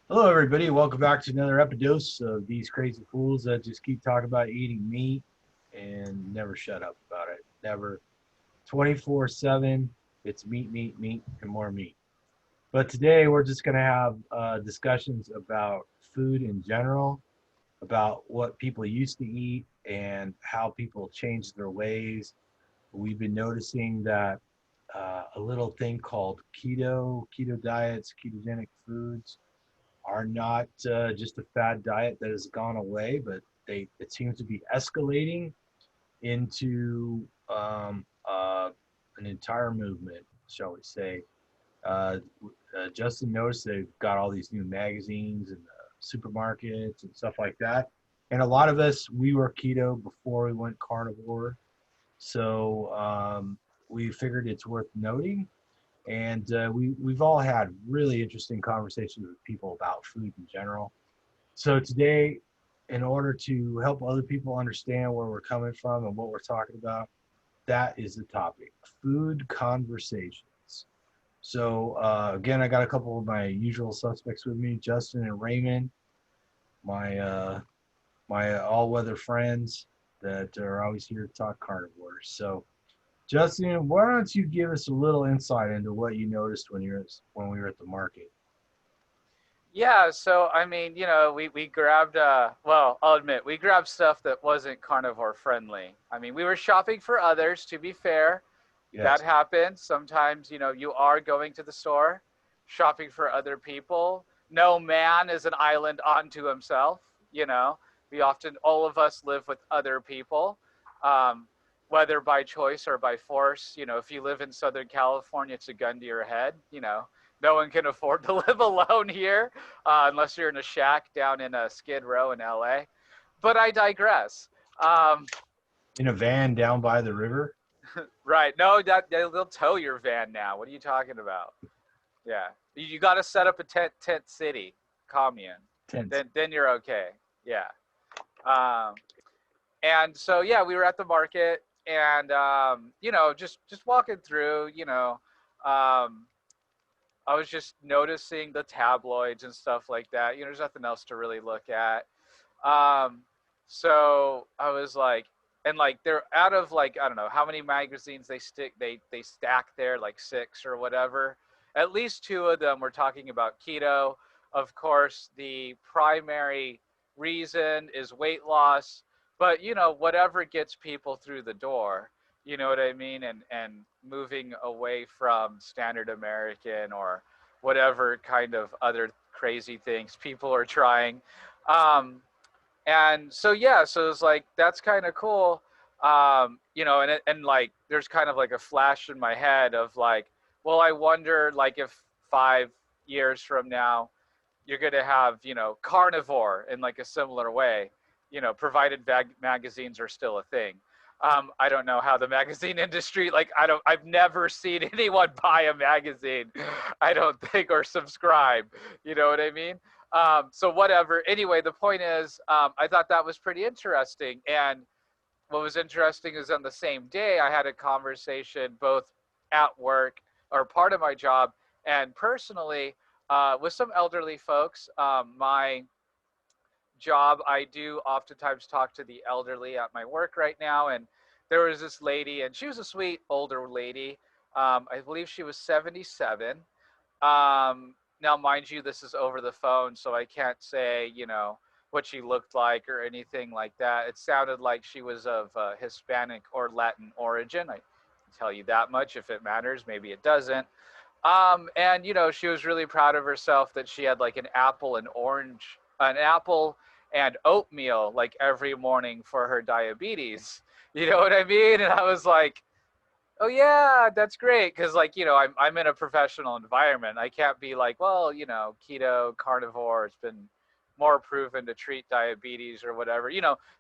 Hello, everybody. Welcome back to another episode of these crazy fools that just keep talking about eating meat and never shut up about it. Never 24/7. It's meat, meat, meat, and more meat. But today we're just going to have discussions about food in general, about what people used to eat and how people changed their ways. We've been noticing that a little thing called keto diets, ketogenic foods are not just a fad diet that has gone away, but it seems to be escalating into an entire movement, shall we say. Uh, Justin noticed they've got all these new magazines and supermarkets and stuff like that. And a lot of us, we were keto before we went carnivore. So we figured it's worth noting, and we've all had really interesting conversations with people about food in general. So today, in order to help other people understand where we're coming from and what we're talking about, that is the topic: food conversations. So again, I got a couple of my usual suspects with me: Justin and Raymond, my my all-weather friends that are always here to talk carnivores. So Justin, why don't you give us a little insight into what you noticed when we were at the market? Yeah, so I mean, we grabbed well, I'll admit, we grabbed stuff that wasn't carnivore friendly. I mean, we were shopping for others, to be fair. That Yes. happens. Sometimes, you are going to the store shopping for other people. No man is an island unto himself, you know. We often all of us live with other people. Um, whether by choice or by force, if you live in Southern California, it's a gun to your head, no one can afford to live alone here unless you're in a shack down in Skid Row in LA. But I digress. Um, In a van down by the river. right. No, they'll tow your van now. What are you talking about? Yeah. You got to set up a tent city commune. Tents. Then you're okay. Yeah. Um, and so yeah, we were at the market and just walking through, um, I was just noticing the tabloids and stuff like that. There's nothing else to really look at. Um, so I was like, and like they're out of like I don't know how many magazines they stack there, like six or whatever. At least two of them were talking about keto. Of course, the primary reason is weight loss, but whatever gets people through the door, you know what I mean, and moving away from standard American or whatever kind of other crazy things people are trying. Um, and so yeah, so it's like that's kind of cool. And like there's kind of like a flash in my head of like, well, I wonder like if 5 years from now you're going to have carnivore in like a similar way, provided magazines are still a thing. I don't know how the magazine industry, like I've never seen anyone buy a magazine, I don't think, or subscribe, you know what I mean? So whatever. Anyway, the point is, I thought that was pretty interesting. And what was interesting is on the same day, I had a conversation both at work or part of my job and personally with some elderly folks. My job, I do oftentimes talk to the elderly at my work right now. And there was this lady, and she was a sweet older lady. I believe she was 77. Now, mind you, this is over the phone, so I can't say, what she looked like or anything like that. It sounded like she was of Hispanic or Latin origin. I can tell you that much if it matters. Maybe it doesn't. And she was really proud of herself that she had like an apple and oatmeal like every morning for her diabetes. You know what I mean? And I was like, oh yeah, that's great, because like I'm in a professional environment. I can't be like, well, keto carnivore, it's been more proven to treat diabetes or whatever.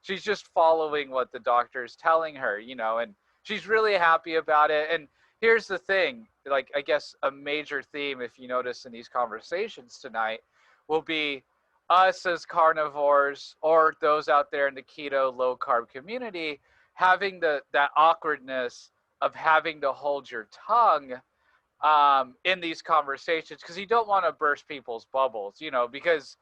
She's just following what the doctor is telling her, and she's really happy about it. And here's the thing, like I guess a major theme, if you notice in these conversations tonight, will be us as carnivores or those out there in the keto low carb community having that awkwardness of having to hold your tongue in these conversations, because you don't want to burst people's bubbles, because,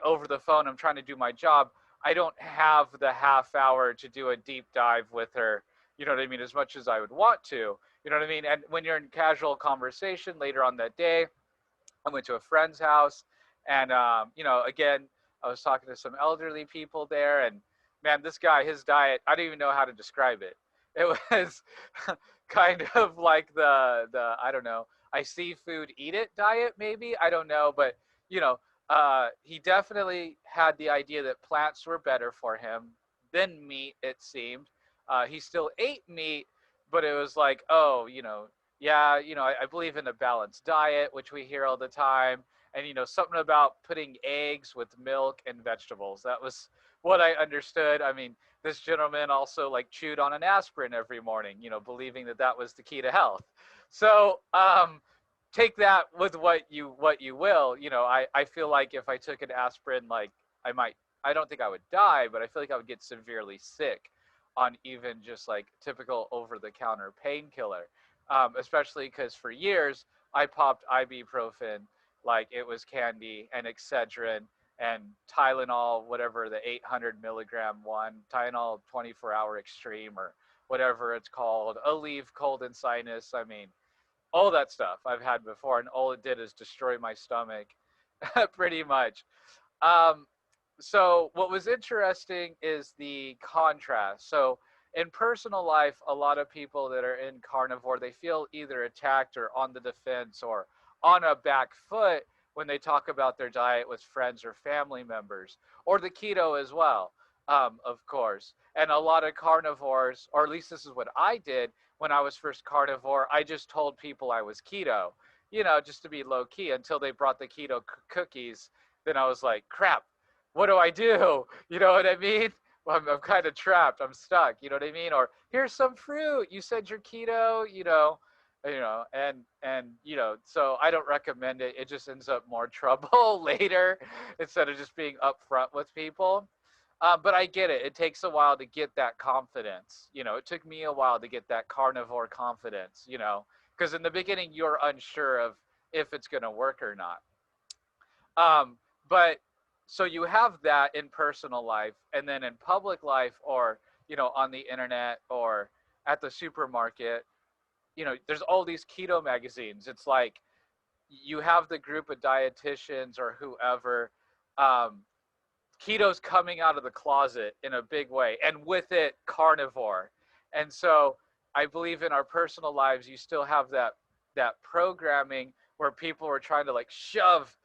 over the phone, I'm trying to do my job. I don't have the half hour to do a deep dive with her, you know what I mean, as much as I would want to, you know what I mean? And when you're in casual conversation later on that day, I went to a friend's house, and again, I was talking to some elderly people there, and man, this guy, his diet, I don't even know how to describe it. It was kind of like the I don't know, I see food, eat it diet, maybe, I don't know, but you know, he definitely had the idea that plants were better for him than meat. It seemed he still ate meat, but it was like, oh, yeah, I believe in a balanced diet, which we hear all the time. And, something about putting eggs with milk and vegetables. That was what I understood. I mean, this gentleman also like chewed on an aspirin every morning, believing that that was the key to health. So, take that with what you will. I feel like if I took an aspirin, like I might, I don't think I would die, but I feel like I would get severely sick on even just like typical over the counter painkiller, especially because for years I popped ibuprofen like it was candy, and Excedrin and Tylenol, whatever the 800 milligram one, Tylenol 24-hour extreme or whatever it's called, Aleve cold and sinus. I mean, all that stuff I've had before, and all it did is destroy my stomach, pretty much. Um, so what was interesting is the contrast. So in personal life, a lot of people that are in carnivore, they feel either attacked or on the defense or on a back foot when they talk about their diet with friends or family members, or the keto as well, of course. And a lot of carnivores, or at least this is what I did when I was first carnivore, I just told people I was keto, just to be low key until they brought the keto cookies. Then I was like, crap, what do I do? You know what I mean? Well, I'm kind of trapped. I'm stuck. You know what I mean? Or here's some fruit. You said you're keto. So I don't recommend it. It just ends up more trouble later instead of just being upfront with people. But I get it. It takes a while to get that confidence. It took me a while to get that carnivore confidence. Because in the beginning you're unsure of if it's going to work or not. But so you have that in personal life, and then in public life, or on the internet or at the supermarket, there's all these keto magazines. It's like you have the group of dietitians or whoever. Keto's coming out of the closet in a big way, and with it, carnivore. And so I believe in our personal lives, you still have that programming where people are trying to like shove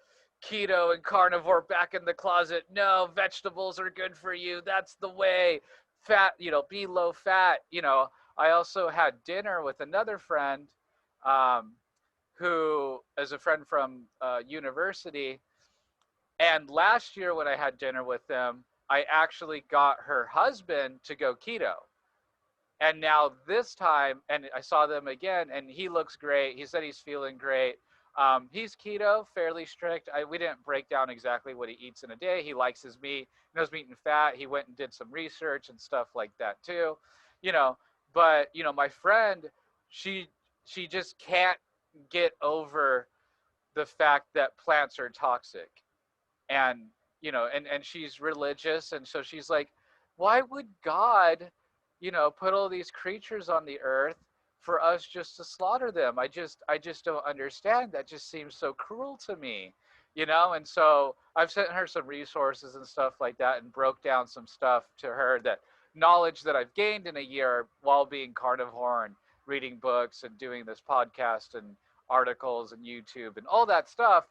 keto and carnivore back in the closet. No, vegetables are good for you. That's the way. Fat, be low fat. I also had dinner with another friend, um, who is a friend from university, and last year when I had dinner with them, I actually got her husband to go keto. And now this time, and I saw them again, and he looks great. He said he's feeling great. He's keto, fairly strict. We didn't break down exactly what he eats in a day. He likes his meat, knows meat and fat. He went and did some research and stuff like that too, you know. But my friend, she she just can't get over the fact that plants are toxic, and and she's religious, and so she's like, why would God put all these creatures on the earth for us just to slaughter them? I just don't understand. That just seems so cruel to me. And so I've sent her some resources and stuff like that, and broke down some stuff to her, that knowledge that I've gained in a year while being carnivore and reading books and doing this podcast and articles and YouTube and all that stuff,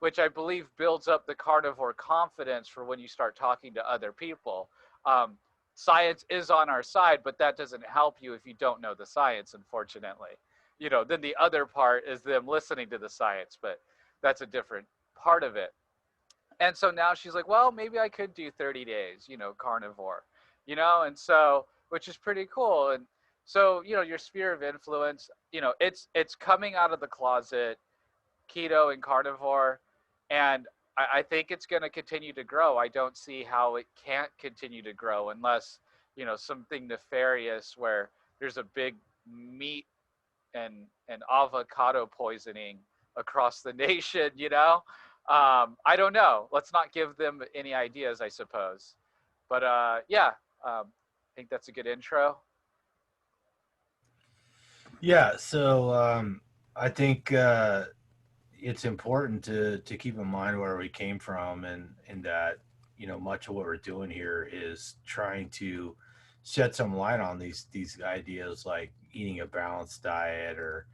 which I believe builds up the carnivore confidence for when you start talking to other people. Um, Science is on our side, but that doesn't help you if you don't know the science, unfortunately. Then the other part is them listening to the science, but that's a different part of it. And so now she's like, well, maybe I could do 30 days, carnivore, and so, which is pretty cool. And so, your sphere of influence, it's coming out of the closet, keto and carnivore, and I think it's going to continue to grow. I don't see how it can't continue to grow unless something nefarious where there's a big meat and avocado poisoning across the nation, you know? I don't know. Let's not give them any ideas, I suppose. But yeah, I think that's a good intro. Yeah, so I think it's important to keep in mind where we came from, and that much of what we're doing here is trying to shed some light on these ideas like eating a balanced diet, or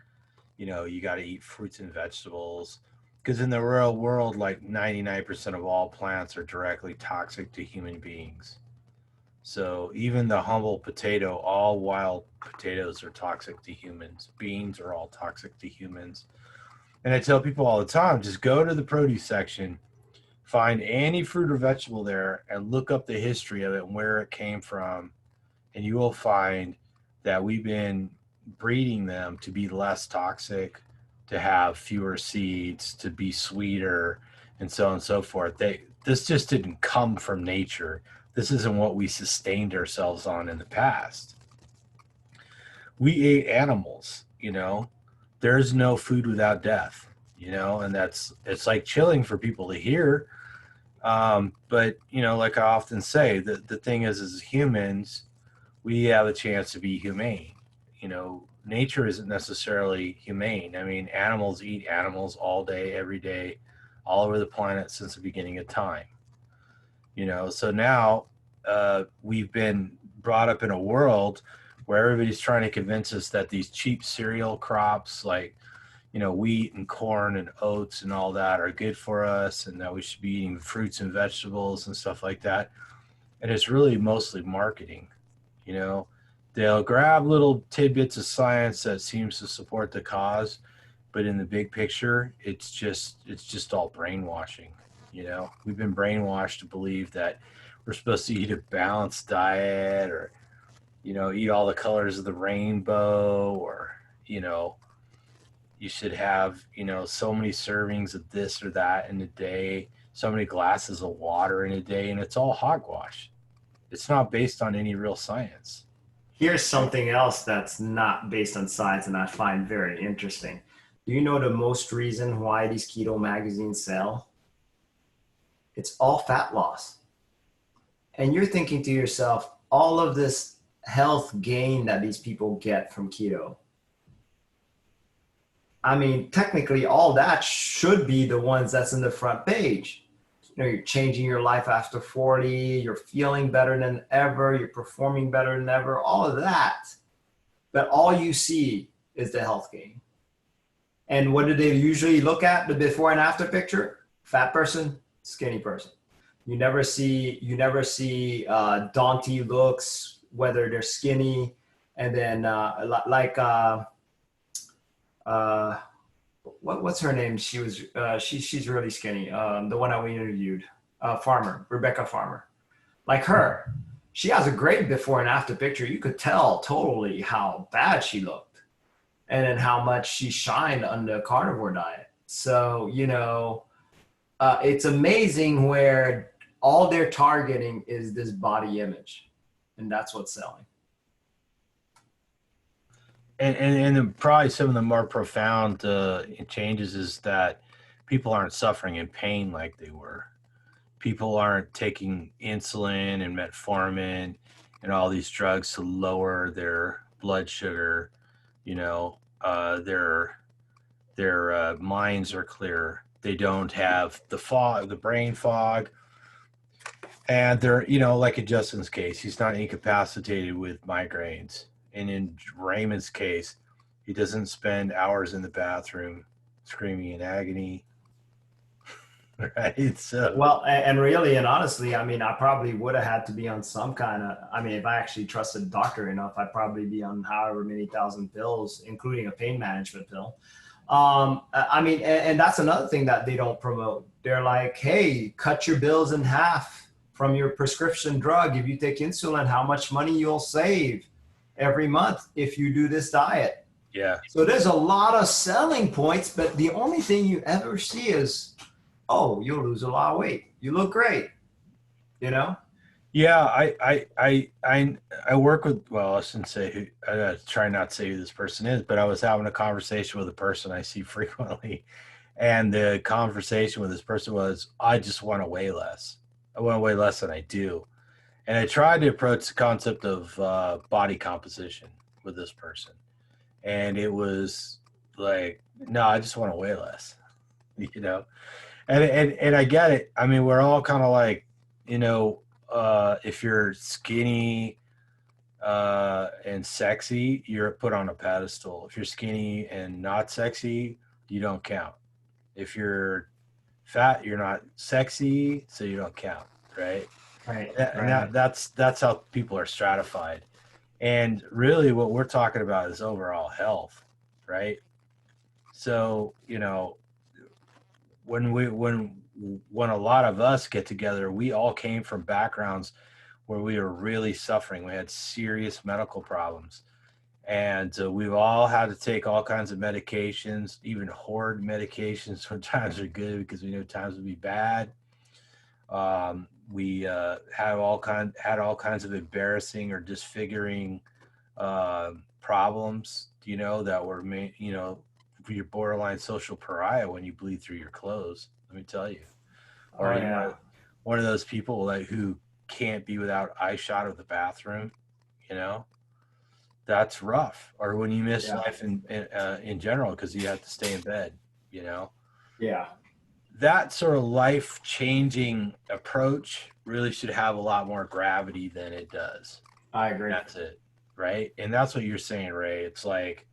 you got to eat fruits and vegetables, because in the real world, like 99% of all plants are directly toxic to human beings. So even the humble potato, all wild potatoes are toxic to humans. Beans are all toxic to humans. And I tell people all the time, just go to the produce section, find any fruit or vegetable there, and look up the history of it and where it came from. And you will find that we've been breeding them to be less toxic, to have fewer seeds, to be sweeter, and so on and so forth. This just didn't come from nature. This isn't what we sustained ourselves on in the past. We ate animals, there's no food without death, and it's like chilling for people to hear. But like I often say, the thing is, as humans, we have a chance to be humane. Nature isn't necessarily humane. I mean, animals eat animals all day, every day, all over the planet since the beginning of time. So now we've been brought up in a world where everybody's trying to convince us that these cheap cereal crops like wheat and corn and oats and all that are good for us, and that we should be eating fruits and vegetables and stuff like that. And it's really mostly marketing. They'll grab little tidbits of science that seems to support the cause, but in the big picture, it's just all brainwashing. We've been brainwashed to believe that we're supposed to eat a balanced diet, or eat all the colors of the rainbow, or you should have so many servings of this or that in a day, so many glasses of water in a day, and it's all hogwash. It's not based on any real science. Here's something else that's not based on science and I find very interesting. Do you know the most reason why these keto magazines sell? It's all fat loss. And you're thinking to yourself, all of this health gain that these people get from keto. I mean, technically all that should be the ones that's in the front page. You're changing your life after 40, you're feeling better than ever, you're performing better than ever, all of that. But all you see is the health gain. And what do they usually look at? The before and after picture? Fat person, skinny person. You never see daunty looks, whether they're skinny, and then what's her name? She's really skinny. The one that we interviewed, Rebecca Farmer. Like her, she has a great before and after picture. You could tell totally how bad she looked, and then how much she shined on the carnivore diet. So it's amazing where all they're targeting is this body image, and that's what's selling. And probably some of the more profound changes is that people aren't suffering in pain like they were. People aren't taking insulin and metformin and all these drugs to lower their blood sugar. Their minds are clear. They don't have the brain fog. And they're, like in Justin's case, he's not incapacitated with migraines. And in Raymond's case, he doesn't spend hours in the bathroom screaming in agony. Right? So, well, and really and honestly, I mean, I probably would have had to be on some kind of, if I actually trusted a doctor enough, I'd probably be on however many thousand pills, including a pain management pill. And that's another thing that they don't promote. They're like, hey, cut your bills in half from your prescription drug. If you take insulin, how much money you'll save every month if you do this diet. Yeah. So there's a lot of selling points, but the only thing you ever see is, oh, you'll lose a lot of weight. You look great. Yeah, I work with, well, I shouldn't say who, I try not to say who this person is, but I was having a conversation with a person I see frequently, and the conversation with this person was, I just want to weigh less. I want to weigh less than I do. And I tried to approach the concept of body composition with this person, and it was like, no, I just want to weigh less, you know. And I get it. I mean, we're all kind of like, you know, if you're skinny and sexy, you're put on a pedestal. If you're skinny and not sexy, you don't count. If you're fat, you're not sexy, so you don't count, right? Right, And right. that's how people are stratified. And really, what we're talking about is overall health, right? So, you know, when a lot of us get together, we all came from backgrounds where we were really suffering. We had serious medical problems, and we've all had to take all kinds of medications, even hoard medications when times are good because we know times would be bad. We had all kinds of embarrassing or disfiguring problems, you know, that were you know, you're borderline social pariah when you bleed through your clothes. Let me tell you, Oh or you're yeah. one of those people like who can't be without eye shot of the bathroom. You know, that's rough. Or when you miss Yeah. life in general because you have to stay in bed. You know, Yeah. that sort of life changing approach really should have a lot more gravity than it does. I agree. That's it, right? And that's what you're saying, Ray. It's like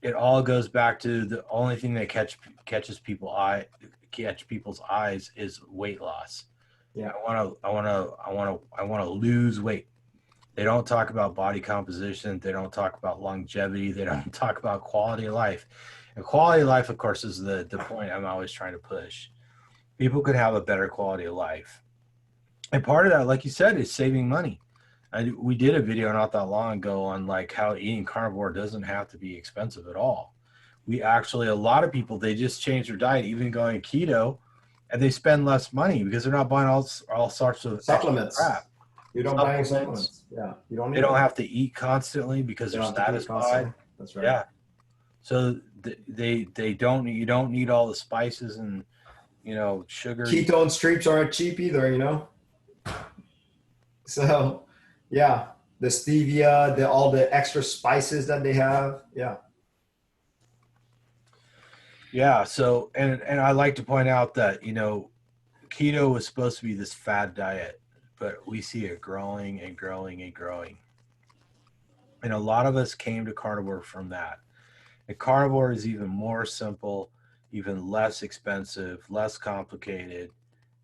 it all goes back to the only thing that catch people's eyes is weight loss. Yeah. I want to lose weight. They don't talk about body composition. They don't talk about longevity. They don't talk about quality of life. And quality of life, of course, is the point I'm always trying to push. People could have a better quality of life. And part of that, like you said, is saving money. We did a video not that long ago on like how eating carnivore doesn't have to be expensive at all. We actually, a lot of people, they just change their diet, even going keto, and they spend less money because they're not buying all sorts of extra Supplements. crap, You don't buy any supplements. supplements. Yeah. You don't They need don't them. have to eat constantly because You they're don't have to eat satisfied. constantly. That's right. Yeah. So they don't, you don't need all the spices and, you know, sugar. Ketone streaks aren't cheap either, you know? So yeah. The stevia, all the extra spices that they have. Yeah. Yeah. So and I like to point out that, you know, keto was supposed to be this fad diet, but we see it growing and growing and growing. And a lot of us came to carnivore from that. And carnivore is even more simple, even less expensive, less complicated,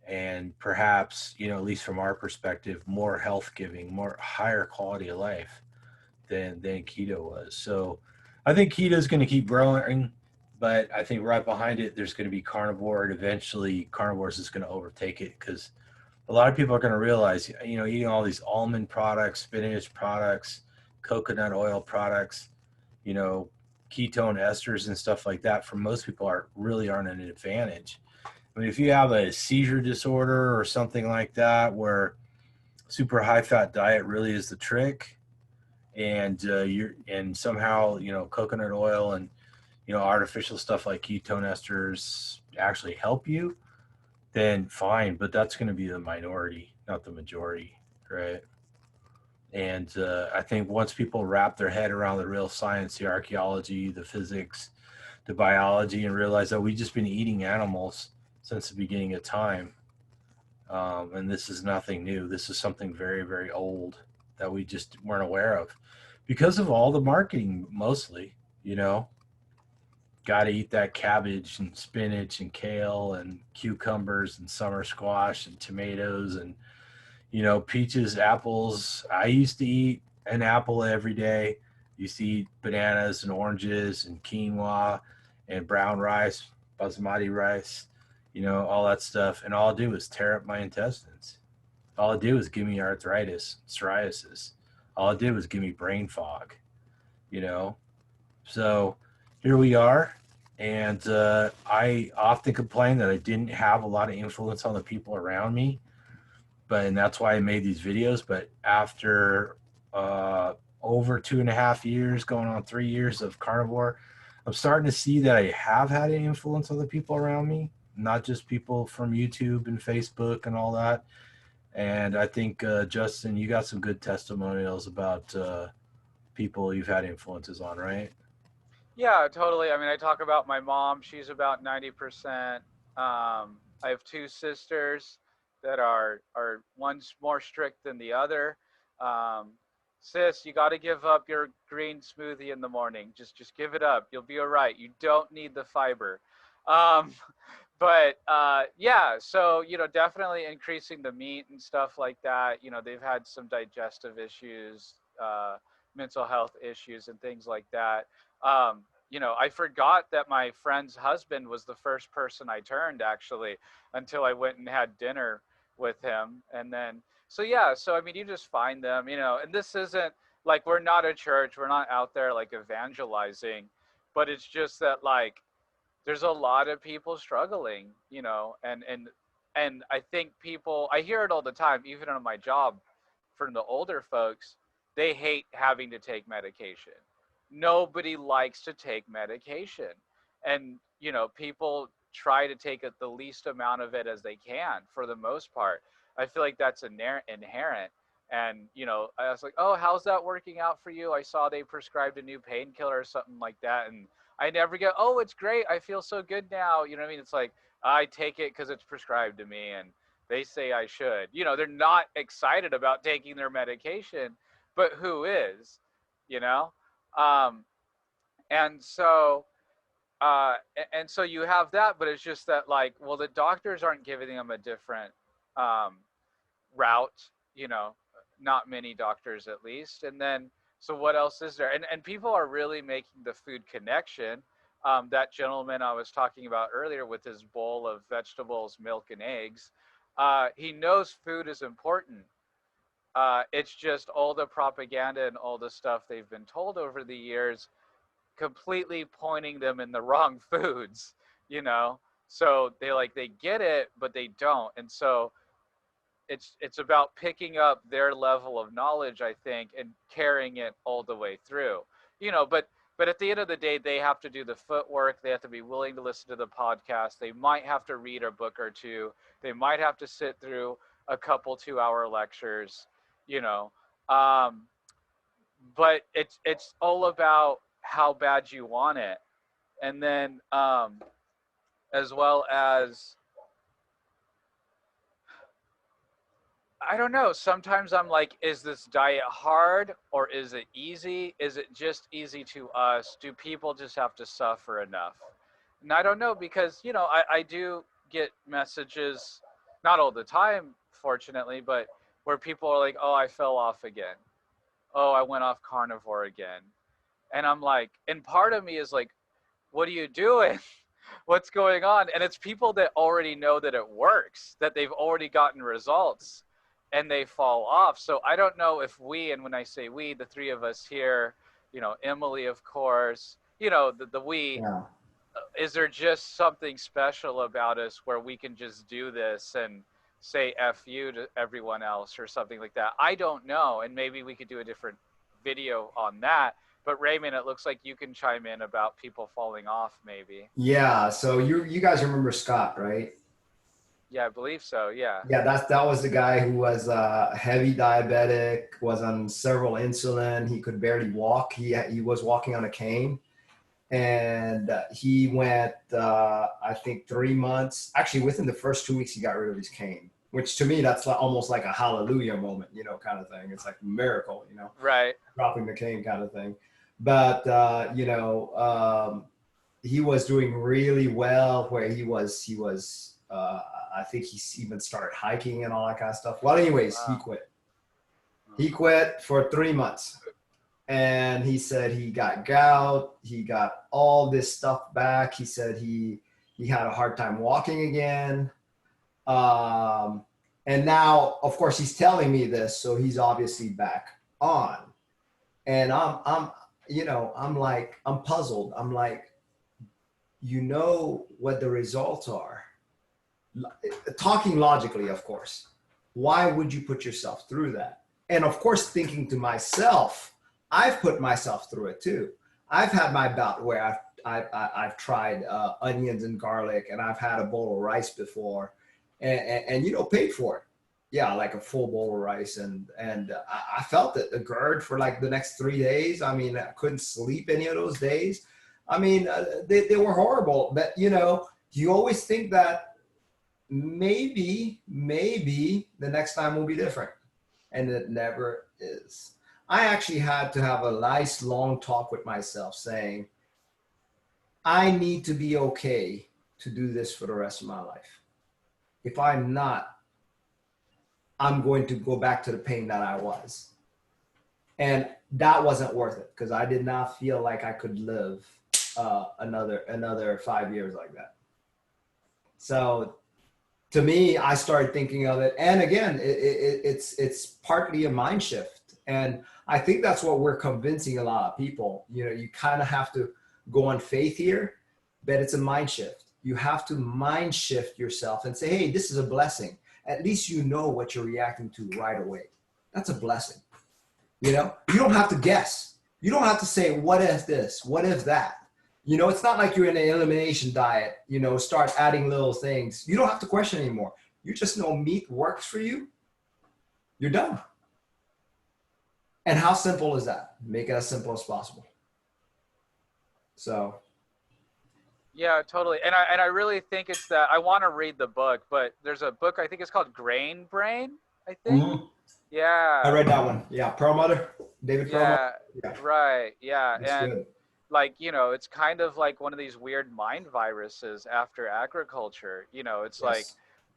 and perhaps, you know, at least from our perspective, more health giving, more higher quality of life than keto was. So I think keto is going to keep growing, but I think right behind it, there's going to be carnivore, and eventually carnivore is just going to overtake it because a lot of people are going to realize, you know, eating all these almond products, spinach products, coconut oil products, you know, ketone esters and stuff like that, for most people aren't an advantage. I mean, if you have a seizure disorder or something like that, where super high fat diet really is the trick, and and somehow, you know, coconut oil and, you know, artificial stuff like ketone esters actually help you, then fine. But that's going to be the minority, not the majority, right? And I think once people wrap their head around the real science, the archaeology, the physics, the biology, and realize that we've just been eating animals since the beginning of time, and this is nothing new. This is something very, very old that we just weren't aware of because of all the marketing, mostly. You know, got to eat that cabbage and spinach and kale and cucumbers and summer squash and tomatoes and, you know, peaches, apples. I used to eat an apple every day. Used to eat bananas and oranges and quinoa and brown rice, basmati rice, you know, all that stuff. And all it did was tear up my intestines. All it did was give me arthritis, psoriasis. All it did was give me brain fog, you know. So here we are. And I often complain that I didn't have a lot of influence on the people around me. and that's why I made these videos. But after over 2.5 years, going on 3 years of carnivore, I'm starting to see that I have had an influence on the people around me, not just people from YouTube and Facebook and all that. And I think, Justin, you got some good testimonials about people you've had influences on, right? Yeah, totally. I mean, I talk about my mom. She's about 90%. I have two sisters that are one's more strict than the other. Um, Sis, you got to give up your green smoothie in the morning. Just give it up. You'll be all right. You don't need the fiber. Um, but yeah, so definitely increasing the meat and stuff like that. They've had some digestive issues, mental health issues, and things like that. I forgot that my friend's husband was the first person I turned, actually, until I went and had dinner with him. And then, so yeah, so I mean, you just find them, and this isn't like, we're not a church, we're not out there like evangelizing, but it's just that, like, there's a lot of people struggling, and I think people, I hear it all the time, even on my job, from the older folks. They hate having to take medication. Nobody likes to take medication. And people try to take the least amount of it as they can, for the most part. I feel like that's inherent. And I was like, oh, how's that working out for you? I saw they prescribed a new painkiller or something like that, and I never get, oh, it's great, I feel so good now. You know what I mean? It's like, I take it because it's prescribed to me and they say I should. They're not excited about taking their medication, but who is? You know? Um, and so and so you have that, but it's just that, like, well, the doctors aren't giving them a different um, route, not many doctors at least. And then, so what else is there? And people are really making the food connection. That gentleman I was talking about earlier with his bowl of vegetables, milk, and eggs, he knows food is important. It's just all the propaganda and all the stuff they've been told over the years completely pointing them in the wrong foods, you know? So they get it, but they don't. And so it's about picking up their level of knowledge, I think, and carrying it all the way through. But at the end of the day, they have to do the footwork. They have to be willing to listen to the podcast. They might have to read a book or two. They might have to sit through a couple 2-hour lectures, you know. Um, but it's all about how bad you want it. And then as well as, I don't know, sometimes I'm like, is this diet hard or is it easy? Is it just easy to us? Do people just have to suffer enough? And I don't know, because I do get messages, not all the time fortunately, but where people are like, oh, I fell off again, oh, I went off carnivore again. And I'm like, and part of me is like, what are you doing? What's going on? And it's people that already know that it works, that they've already gotten results, and they fall off. So I don't know if we, and when I say we, the three of us here, Emily, of course, the we, Yeah. Is there just something special about us where we can just do this and say F you to everyone else or something like that? I don't know. And maybe we could do a different video on that. But Raymond, it looks like you can chime in about people falling off, maybe. Yeah. So you guys remember Scott, right? Yeah, I believe so. Yeah. Yeah, that was the guy who was heavy diabetic, was on several insulin. He could barely walk. He was walking on a cane, and he went I think 3 months. Actually, within the first 2 weeks, he got rid of his cane, which to me that's almost like a hallelujah moment, kind of thing. It's like a miracle, Right. dropping the cane kind of thing. But he was doing really well, where he was. I think he even started hiking and all that kind of stuff. Well, anyways, Wow. he quit. He quit for 3 months. And he said he got gout. He got all this stuff back. He said he had a hard time walking again. And now, of course, he's telling me this, so he's obviously back on. And I'm like, I'm puzzled. I'm like, what the results are. Talking logically, of course. Why would you put yourself through that? And of course, thinking to myself, I've put myself through it too. I've had my bout where I've tried onions and garlic, and I've had a bowl of rice before, and paid for it. Yeah, like a full bowl of rice, and I felt it, the GERD for like the next 3 days. I mean, I couldn't sleep any of those days. I mean, they were horrible. But you always think that maybe the next time will be different, and it never is. I actually had to have a nice long talk with myself saying, I need to be okay to do this for the rest of my life. If I'm not, I'm going to go back to the pain that I was. And that wasn't worth it, because I did not feel like I could live another 5 years like that. So to me, I started thinking of it. And again, it's partly a mind shift. And I think that's what we're convincing a lot of people. You kind of have to go on faith here, but it's a mind shift. You have to mind shift yourself and say, hey, this is a blessing. At least you know what you're reacting to right away. That's a blessing. You don't have to guess. You don't have to say, what if this? What if that? It's not like you're in an elimination diet, start adding little things. You don't have to question anymore. You just know meat works for you. You're done. And how simple is that? Make it as simple as possible. So. Yeah, totally. And I really think it's that I want to read the book, but there's a book, I think it's called Grain Brain, I think. Mm-hmm. Yeah. I read that one. Yeah. Perlmutter, David Perlmutter. Yeah. Right. Yeah. That's and good. like, it's kind of like one of these weird mind viruses after agriculture. It's like,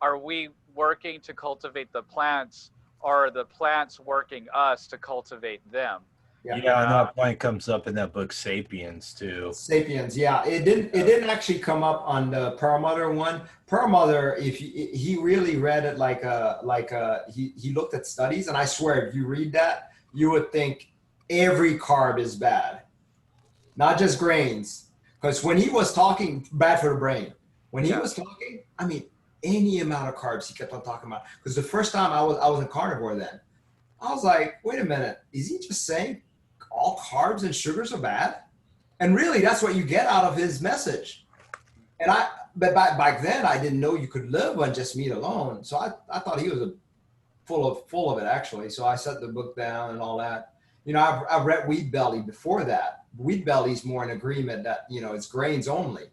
are we working to cultivate the plants, or are the plants working us to cultivate them? Yeah, and that point comes up in that book, Sapiens, too. Sapiens, yeah. It didn't actually come up on the Perlmutter one. Perlmutter, if he really read it he looked at studies, and I swear, if you read that, you would think every carb is bad, not just grains. Because when he was talking, bad for the brain. When he was talking, I mean, any amount of carbs he kept on talking about. Because the first time I was a carnivore then, I was like, wait a minute, is he just saying all carbs and sugars are bad? And really, that's what you get out of his message. But back then, I didn't know you could live on just meat alone. So I thought he was full of it, actually. So I set the book down and all that. I've read Wheat Belly before that. Wheat Belly's more in agreement that, it's grains only.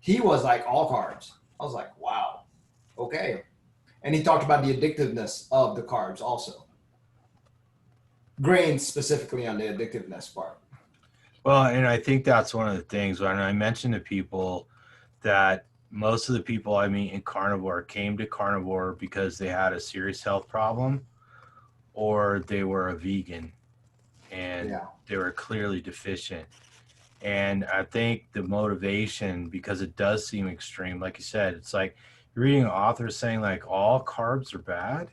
He was like all carbs. I was like, wow, okay. And he talked about the addictiveness of the carbs also. Grains specifically on the addictiveness part. Well, and I think that's one of the things when I mention to people that most of the people I meet in carnivore came to carnivore because they had a serious health problem, or they were a vegan and they were clearly deficient. And I think the motivation, because it does seem extreme, like you said, it's like you're reading an author saying like all carbs are bad.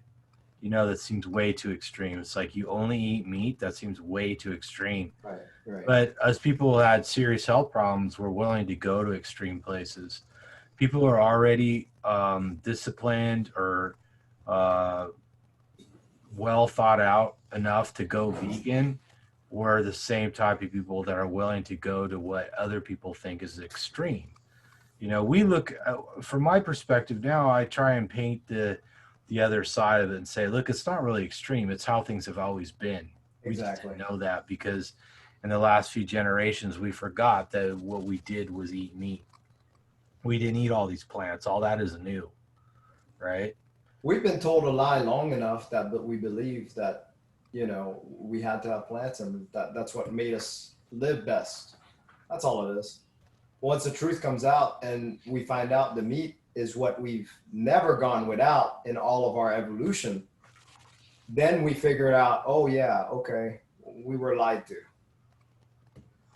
That seems way too extreme. It's like you only eat meat. That seems way too extreme. Right. But as people who had serious health problems were willing to go to extreme places. People who are already disciplined or well thought out enough to go vegan were the same type of people that are willing to go to what other people think is extreme. We look, from my perspective now, I try and paint the other side of it and say, look, it's not really extreme. It's how things have always been. We just didn't know that because in the last few generations, we forgot that what we did was eat meat. We didn't eat all these plants. All that is new, right? We've been told a lie long enough that we believe that, we had to have plants, and that's what made us live best. That's all it is. Once the truth comes out and we find out the meat is what we've never gone without in all of our evolution, then we figured out, oh yeah, okay, we were lied to.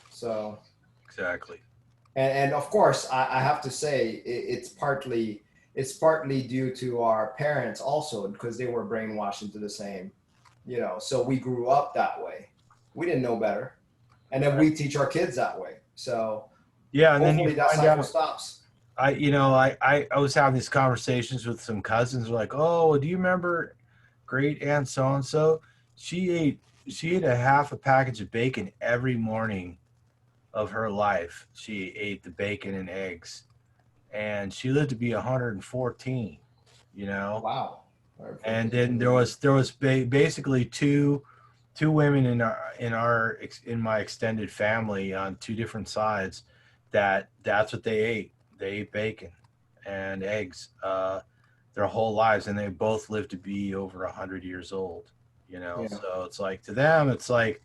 So exactly. And of course, I have to say it's partly due to our parents also, because they were brainwashed into the same, so we grew up that way. We didn't know better, and then we teach our kids that way. So yeah, and hopefully then that cycle stops. I was having these conversations with some cousins. They're like, oh, do you remember great aunt so and so, she ate a half a package of bacon every morning of her life. She ate the bacon and eggs, and she lived to be 114. You know, Wow. and then there was basically two women in my extended family on two different sides that's what they ate. They ate bacon and eggs their whole lives, and they both lived to be over 100 years old. Yeah. So it's like, to them, it's like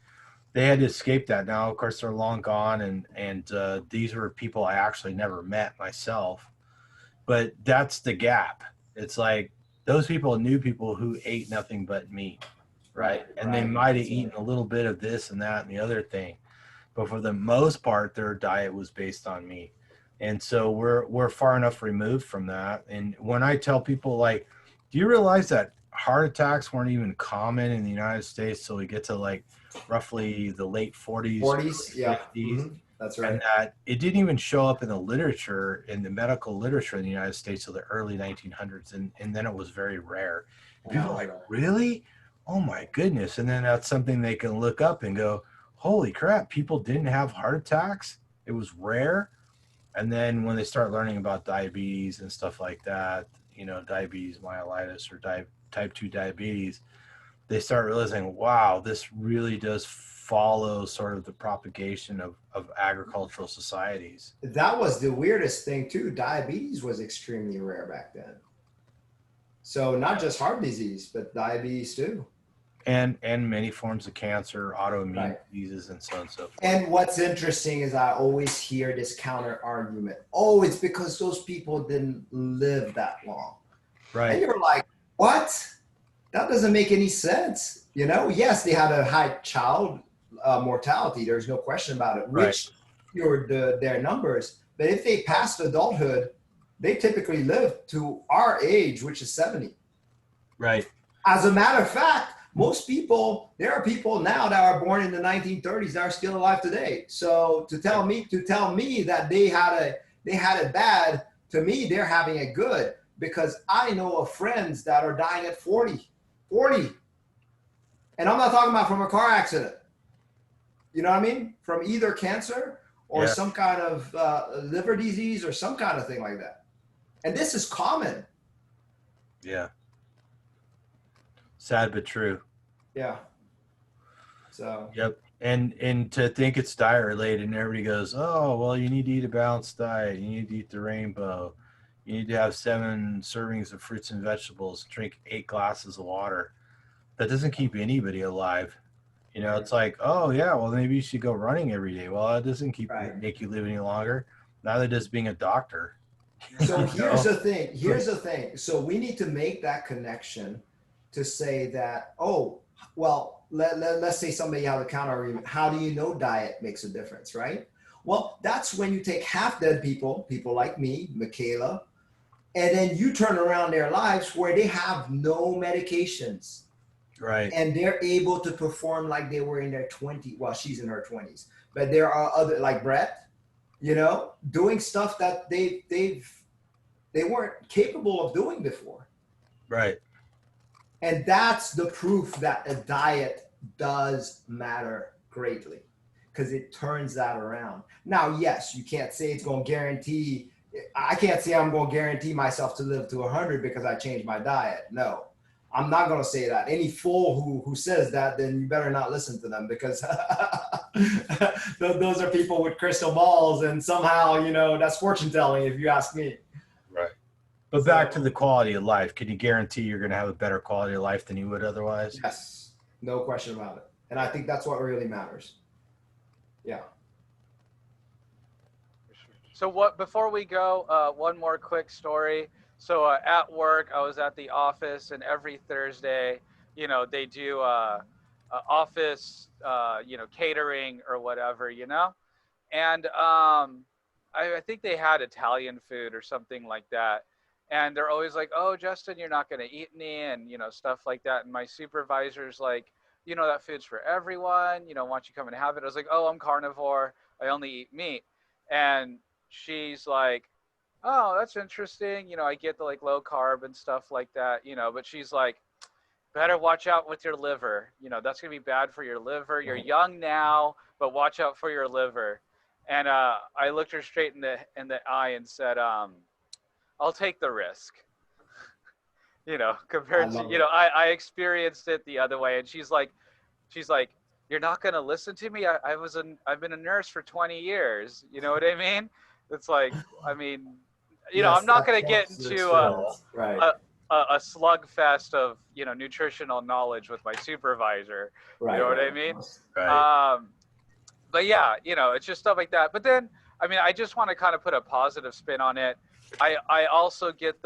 they had to escape that. Now, of course, they're long gone, and these were people I actually never met myself. But that's the gap. It's like those people knew people who ate nothing but meat, right? And they might have eaten a little bit of this and that and the other thing, but for the most part, their diet was based on meat. And so we're far enough removed from that. And when I tell people, like, do you realize that heart attacks weren't even common in the United States till we get to like roughly the late 40s, 40s, early yeah. 50s? That's And right. that it didn't even show up in the literature, in the medical literature in the United States, till the early 1900s. And then it was very rare. And people are like, really? Oh my goodness. And then that's something they can look up and go, holy crap, people didn't have heart attacks. It was rare. And then when they start learning about diabetes and stuff like that, diabetes mellitus or type 2 diabetes, they start realizing, wow, this really does follow sort of the propagation of agricultural societies. That was the weirdest thing too. Diabetes was extremely rare back then. So not just heart disease, but diabetes too. And many forms of cancer, autoimmune Right. diseases, and so on and so forth. And what's interesting is I always hear this counter argument. Oh, it's because those people didn't live that long. Right. And you're like, what? That doesn't make any sense. Yes, they had a high child mortality. There's no question about it, which cured their numbers. But if they passed adulthood, they typically live to our age, which is 70. Right. As a matter of fact, there are people now that are born in the 1930s that are still alive today. So to tell me that they had it bad, to me, they're having it good, because I know of friends that are dying at 40. And I'm not talking about from a car accident. You know what I mean? From either cancer or some kind of liver disease or some kind of thing like that. And this is common. Yeah. Sad but true. Yeah. So. Yep. And to think it's diet related, and everybody goes, oh, well, you need to eat a balanced diet. You need to eat the rainbow. You need to have 7 servings of fruits and vegetables, drink 8 glasses of water. That doesn't keep anybody alive. It's like, oh yeah, well, maybe you should go running every day. Well, that doesn't make you live any longer. Neither does being a doctor. So here's the thing. So we need to make that connection to say that, oh, well, let's say somebody has a counter argument. How do you know diet makes a difference, right? Well, that's when you take half dead people like me, Michaela, and then you turn around their lives where they have no medications. Right. And they're able to perform like they were in their 20s. Well, she's in her 20s, but there are other, like Brett, doing stuff that they weren't capable of doing before. Right. And that's the proof that a diet does matter greatly, because it turns that around. Now, yes, you can't say it's going to guarantee. I can't say I'm going to guarantee myself to live to 100 because I changed my diet. No. I'm not going to say that. Any fool who says that, then you better not listen to them, because those are people with crystal balls, and somehow, that's fortune telling, if you ask me. Right. But back to the quality of life. Can you guarantee you're going to have a better quality of life than you would otherwise? Yes. No question about it. And I think that's what really matters. Yeah. So before we go, one more quick story. So at work, I was at the office, and every Thursday, they do office, catering or whatever, and I think they had Italian food or something like that. And they're always like, oh, Justin, you're not going to eat any, and, stuff like that. And my supervisor's like, that food's for everyone. Why don't you come and have it? I was like, oh, I'm carnivore. I only eat meat. And she's like, oh, that's interesting. I get the like low carb and stuff like that, but she's like, better watch out with your liver. You know, that's going to be bad for your liver. You're young now, but watch out for your liver. And I looked her straight in the eye and said, I'll take the risk. You know, I compared to, love you it. know, I experienced it the other way. And she's like, you're not going to listen to me. I've been a nurse for 20 years. You know what I mean? It's like, I mean, you know, I'm Yes, not that going to get trumps the into experience. Right. a slugfest of, you know, nutritional knowledge with my supervisor. You Right. know what Right. I Of mean? course. Right. But yeah, you know, it's just stuff like that. But then, I mean, I just want to kind of put a positive spin on it. I also get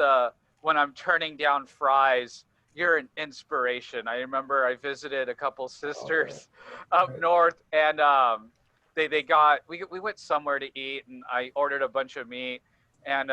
when I'm turning down fries, you're an inspiration. I remember I visited a couple Okay. sisters up Right. north, and we went somewhere to eat, and I ordered a bunch of meat, and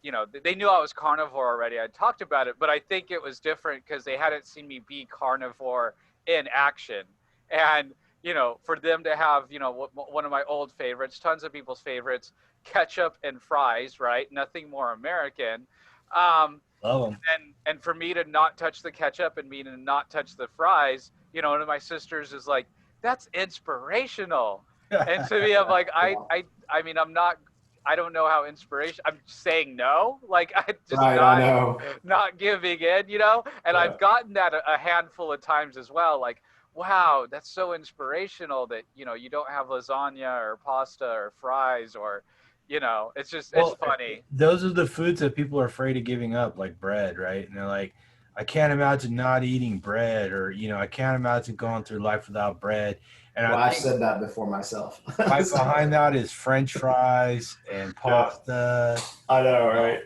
you know, they knew I was carnivore already. I talked about it, but I think it was different because they hadn't seen me be carnivore in action. And, you know, for them to have, you know, one of my old favorites, tons of people's favorites, ketchup and fries, right? Nothing more American. Love them. And for me to not touch the ketchup and me to not touch the fries, you know, one of my sisters is like, that's inspirational. And to me, I'm like, Wow. I mean, I don't know how inspiration. I'm saying no, like I just Right. I know. not giving in, you know. And Yeah. I've gotten that a handful of times as well. Like, wow, that's so inspirational that, you know, you don't have lasagna or pasta or fries or, you know, it's just it's Well, funny. those are the foods that people are afraid of giving up, like bread, right? And they're like, I can't imagine not eating bread, or, you know, I can't imagine going through life without bread. And I Well, I've think said that before myself. right So, behind that is French fries and yeah. pasta, I know, right?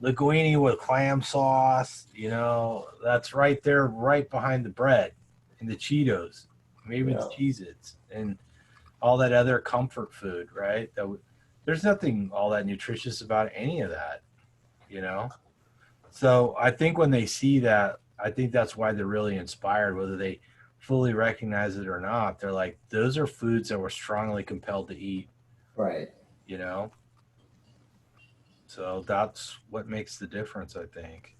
linguine with clam sauce. You know, that's right there, right behind the bread and the Cheetos, maybe the Yeah. Cheez-Its, and all that other comfort food, right? There's nothing all that nutritious about any of that, you know? So I think when they see that, I think that's why they're really inspired, whether they fully recognize it or not. They're like, those are foods that we're strongly compelled to eat, Right. you know? So that's what makes the difference, I think.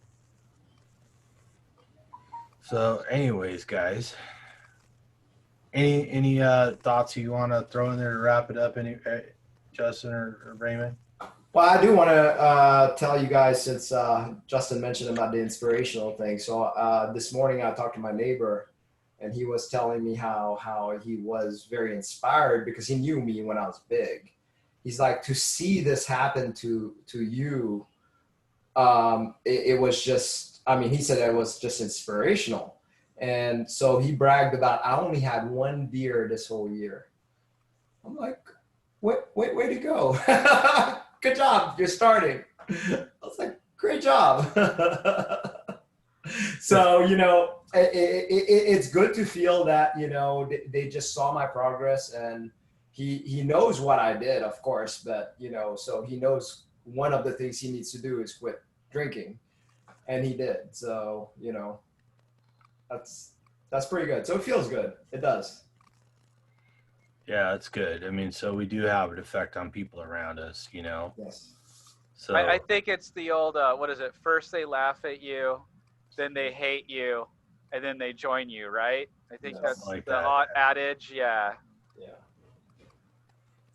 So anyways, guys, any thoughts you want to throw in there to wrap it up? Any Justin or Raymond? Well, I do want to tell you guys, since Justin mentioned about the inspirational thing. So this morning I talked to my neighbor, and he was telling me how he was very inspired because he knew me when I was big. He's like, to see this happen to you, it was just, I mean, he said it was just inspirational. And so he bragged about, I only had one beer this whole year. I'm like, way to go. Good job. You're starting. I was like, great job. So, you know, it's good to feel that, you know, they just saw my progress, and he knows what I did, of course, but, you know, so he knows one of the things he needs to do is quit drinking, and he did. So, you know, that's pretty good. So it feels good. It does. Yeah, that's good. I mean, so we do have an effect on people around us, you know? Yes. So I think it's the old what is it? First they laugh at you, then they hate you, and then they join you, right? I think Yes. that's like the that. adage. Yeah. Yeah.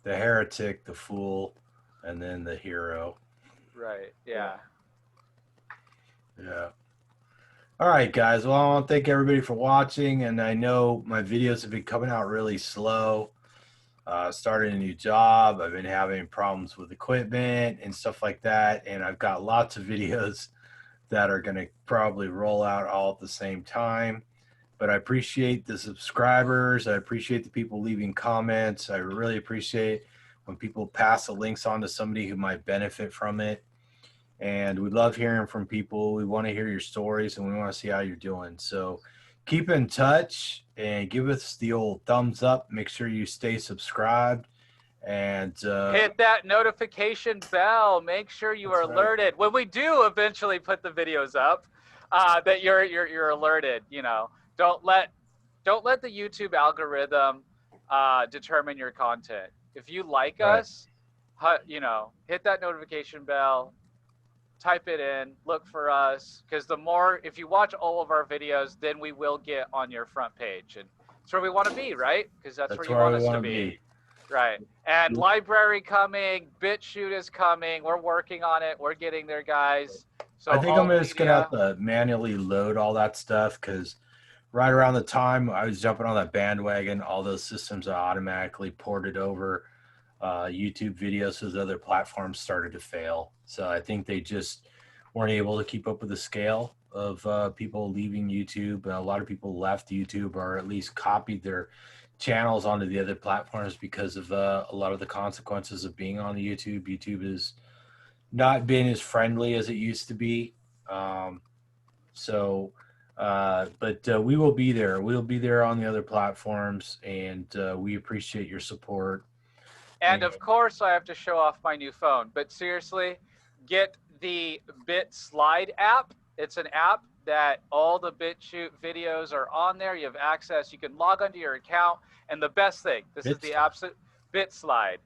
The heretic, the fool, and then the hero. Right. Yeah. Yeah. All right, guys. Well, I want to thank everybody for watching. And I know my videos have been coming out really slow. Started a new job. I've been having problems with equipment and stuff like that. And I've got lots of videos that are going to probably roll out all at the same time. But I appreciate the subscribers. I appreciate the people leaving comments. I really appreciate when people pass the links on to somebody who might benefit from it. And we love hearing from people. We want to hear your stories, and we want to see how you're doing. So keep in touch and give us the old thumbs up. Make sure you stay subscribed. And hit that notification bell. Make sure you are alerted when we do eventually put the videos up. That you're alerted. You know, don't let the YouTube algorithm determine your content. If you like Right. us, you know, hit that notification bell. type it in, look for us, because the more, if you watch all of our videos, then we will get on your front page. And that's where we want to be, right? Because that's where you want us to be. Right. And library coming, BitChute is coming. We're working on it. We're getting there, guys. So I think I'm just going to have to manually load all that stuff, because right around the time I was jumping on that bandwagon, all those systems are automatically ported over. YouTube videos, so the other platforms started to fail. So I think they just weren't able to keep up with the scale of people leaving YouTube. A lot of people left YouTube, or at least copied their channels onto the other platforms because of a lot of the consequences of being on YouTube. YouTube has not been as friendly as it used to be. But we will be there. We'll be there on the other platforms, and we appreciate your support. And of course, I have to show off my new phone. But seriously, get the BitSlide app. It's an app that all the BitChute videos are on there. You have access. You can log onto your account. And the best thing, this is the absolute BitSlide.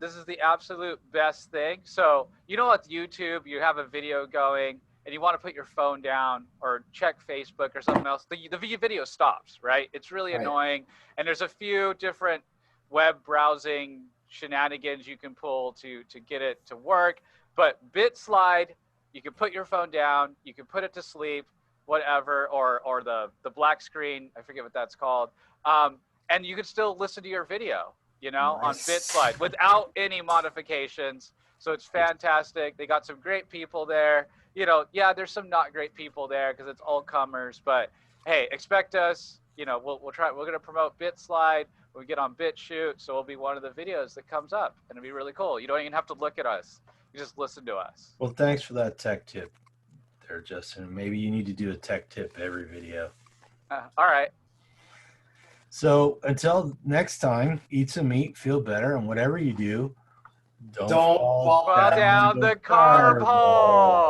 This is the absolute best thing. So, you know, with YouTube, you have a video going and you want to put your phone down or check Facebook or something else. The video stops, right? It's really annoying. And there's a few different web browsing shenanigans you can pull to get it to work. But BitSlide, you can put your phone down, you can put it to sleep, whatever, or the black screen, I forget what that's called. And you can still listen to your video, you know, on BitSlide without any modifications. So it's fantastic. They got some great people there. You know, yeah, there's some not great people there because it's all comers, but hey, expect us, you know, we'll try, we're going to promote BitSlide. We get on BitChute, so it'll be one of the videos that comes up, and it'll be really cool. You don't even have to look at us; you just listen to us. Well, thanks for that tech tip, there, Justin. Maybe you need to do a tech tip every video. All right. So until next time, eat some meat, feel better, and whatever you do, don't fall down the carb hole.